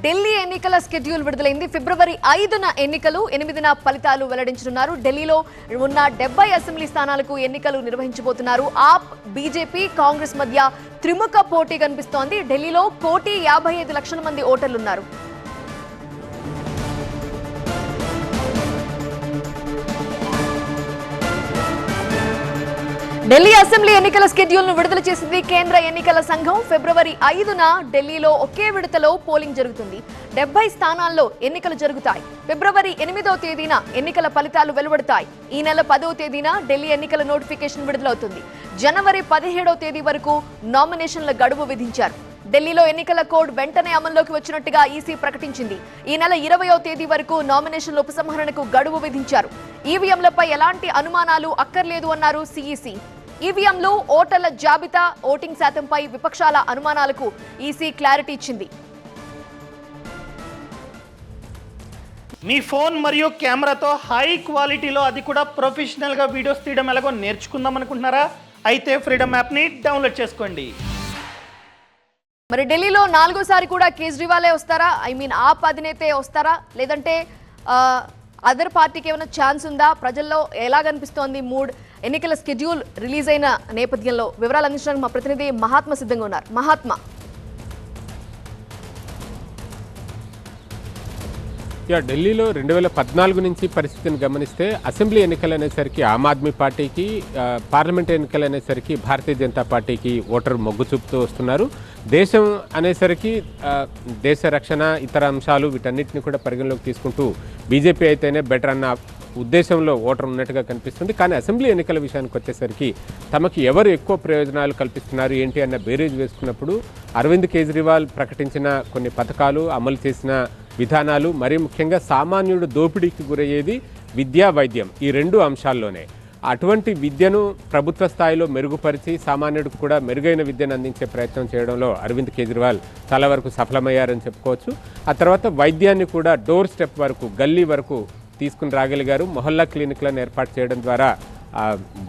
ఢిల్లీ ఎన్నికల షెడ్యూల్ విడుదలైంది. ఫిబ్రవరి 5న ఎన్నికలు, 8న ఫలితాలు వెల్లడించనున్నారు. ఢిల్లీలో ఉన్న 70 అసెంబ్లీ స్థానాలకు ఎన్నికలు నిర్వహించబోతున్నారు. ఆప్, బీజేపీ, కాంగ్రెస్ మధ్య త్రిముఖ పోటీ కనిపిస్తోంది. ఢిల్లీలో 1,55,00,000 మంది ఓటర్లున్నారు. ఢిల్లీ అసెంబ్లీ ఎన్నికల షెడ్యూల్ ను విడుదల చేసింది కేంద్ర ఎన్నికల సంఘం. ఫిబ్రవరి 5న ఢిల్లీలో ఒకే విడతలో పోలింగ్ జరుగుతుంది. 70 స్థానాల్లో ఎన్నికలు జరుగుతాయి. ఫిబ్రవరి 8వ తేదీన ఎన్నికల ఫలితాలు వెలువడతాయి. ఈ నెల 10వ తేదీన ఢిల్లీ ఎన్నికల నోటిఫికేషన్ విడుదలవుతుంది. జనవరి 17వ తేదీ వరకు నామినేషన్ల గడువు విధించారు. ఢిల్లీలో ఎన్నికల కోడ్ వెంటనే అమల్లోకి వచ్చినట్టుగా ఈసీ ప్రకటించింది. ఈ నెల 20వ తేదీ వరకు నామినేషన్ల ఉపసంహరణకు గడువు విధించారు. ఈవీఎంలపై ఎలాంటి అనుమానాలు అక్కర్లేదు అన్నారు సిఈసి. ఈవీఎంలు, ఓటర్ల జాబితా, ఓటింగ్ శాతంపై విపక్షాల అనుమానాలకు ఈసీ క్లారిటీ ఇచ్చింది. మీ ఫోన్ మరియు కెమెరాతో హై క్వాలిటీలో, అది కూడా ప్రొఫెషనల్గా వీడియోస్ తీయడం ఎలాగో నేర్చుకుందాం అనుకుంటున్నారా? అయితే ఫ్రీడమ్ యాప్ని డౌన్లోడ్ చేసుకోండి. మరి ఢిల్లీలో 4వసారి కూడా కేజ్రీవాలే వస్తారా? ఆప్ అధినేతే వస్తారా? లేదంటే అదర్ పార్టీకి ఏమైనా ఛాన్స్ ఉందా? ప్రజల్లో ఎలా కనిపిస్తోంది మూడ్? ఎన్నికల షెడ్యూల్ రిలీజ్ అయిన నేపథ్యంలో వివరాలు అందించడానికి మా ప్రతినిధి మహాత్మ సిద్ధంగా ఉన్నారు. మహాత్మ, ఢిల్లీలో 2014 నుంచి పరిస్థితిని గమనిస్తే అసెంబ్లీ ఎన్నికలు అనేసరికి ఆమ్ ఆద్మీ పార్టీకి, పార్లమెంట్ ఎన్నికలు అనేసరికి భారతీయ జనతా పార్టీకి ఓటరు మొగ్గు చూపుతూ వస్తున్నారు. దేశం అనేసరికి దేశ రక్షణ, ఇతర అంశాలు వీటన్నిటిని కూడా పరిగణలోకి తీసుకుంటూ బీజేపీ అయితేనే బెటర్ అన్న ఉద్దేశంలో ఓటర్ ఉన్నట్టుగా కనిపిస్తుంది. కానీ అసెంబ్లీ ఎన్నికల విషయానికి వచ్చేసరికి తమకు ఎవరు ఎక్కువ ప్రయోజనాలు కల్పిస్తున్నారు ఏంటి అన్న బేరీజ్ వేసుకున్నప్పుడు అరవింద్ కేజ్రీవాల్ ప్రకటించిన కొన్ని పథకాలు, అమలు చేసిన విధానాలు, మరీ ముఖ్యంగా సామాన్యుడు దోపిడీకి గురయ్యేది విద్యా, వైద్యం, ఈ 2 అంశాల్లోనే. అటువంటి విద్యను ప్రభుత్వ స్థాయిలో మెరుగుపరిచి సామాన్యుడికి కూడా మెరుగైన విద్యను అందించే ప్రయత్నం చేయడంలో అరవింద్ కేజ్రీవాల్ చాలా వరకు సఫలమయ్యారని చెప్పుకోవచ్చు. ఆ తర్వాత వైద్యాన్ని కూడా డోర్ స్టెప్ వరకు, గల్లీ వరకు తీసుకుని రాగలిగారు. మొహల్లా క్లినిక్లను ఏర్పాటు చేయడం ద్వారా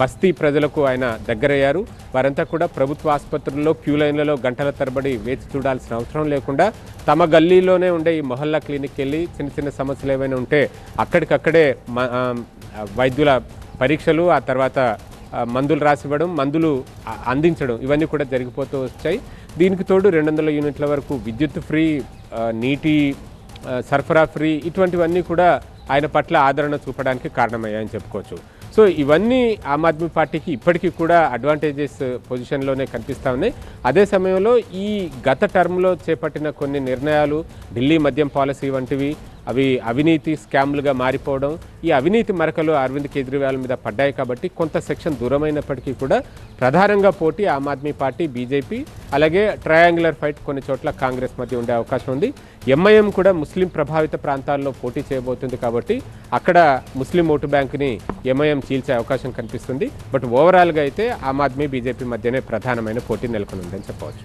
బస్తీ ప్రజలకు ఆయన దగ్గరయ్యారు. వారంతా కూడా ప్రభుత్వ ఆసుపత్రుల్లో క్యూ లైన్లలో గంటల తరబడి వేచి చూడాల్సిన అవసరం లేకుండా తమ గల్లీలోనే ఉండే ఈ మొహల్లా క్లినిక్కి వెళ్ళి చిన్న చిన్న సమస్యలు ఏమైనా ఉంటే అక్కడికక్కడే వైద్యుల పరీక్షలు, ఆ తర్వాత మందులు రాసివ్వడం, మందులు అందించడం, ఇవన్నీ కూడా జరిగిపోతూ వచ్చాయి. దీనికి తోడు 200 యూనిట్ల వరకు విద్యుత్ ఫ్రీ, నీటి సరఫరా ఫ్రీ, ఇటువంటివన్నీ కూడా ఆయన పట్ల ఆదరణ చూపడానికి కారణమయ్యాయని చెప్పుకోవచ్చు. సో ఇవన్నీ ఆమ్ ఆద్మీ పార్టీకి ఇప్పటికీ కూడా అడ్వాంటేజెస్ పొజిషన్లోనే కనిపిస్తూ ఉన్నాయి. అదే సమయంలో ఈ గత టర్మ్లో చేపట్టిన కొన్ని నిర్ణయాలు, ఢిల్లీ మద్యం పాలసీ వంటివి, అవి అవినీతి స్కామ్లుగా మారిపోవడం, ఈ అవినీతి మరకలు అరవింద్ కేజ్రీవాల్ మీద పడ్డాయి. కాబట్టి కొంత సెక్షన్ దూరమైనప్పటికీ కూడా ప్రధానంగా పోటీ ఆమ్ ఆద్మీ పార్టీ, బీజేపీ, అలాగే ట్రయాంగులర్ ఫైట్ కొన్ని చోట్ల కాంగ్రెస్ మధ్య ఉండే అవకాశం ఉంది. ఎంఐఎం కూడా ముస్లిం ప్రభావిత ప్రాంతాల్లో పోటీ చేయబోతుంది. కాబట్టి అక్కడ ముస్లిం ఓటు బ్యాంకుని ఎంఐఎం చీల్చే అవకాశం కనిపిస్తుంది. బట్ ఓవరాల్గా అయితే ఆమ్ ఆద్మీ, బీజేపీ మధ్యనే ప్రధానమైన పోటీ నెలకొని ఉందని చెప్పవచ్చు.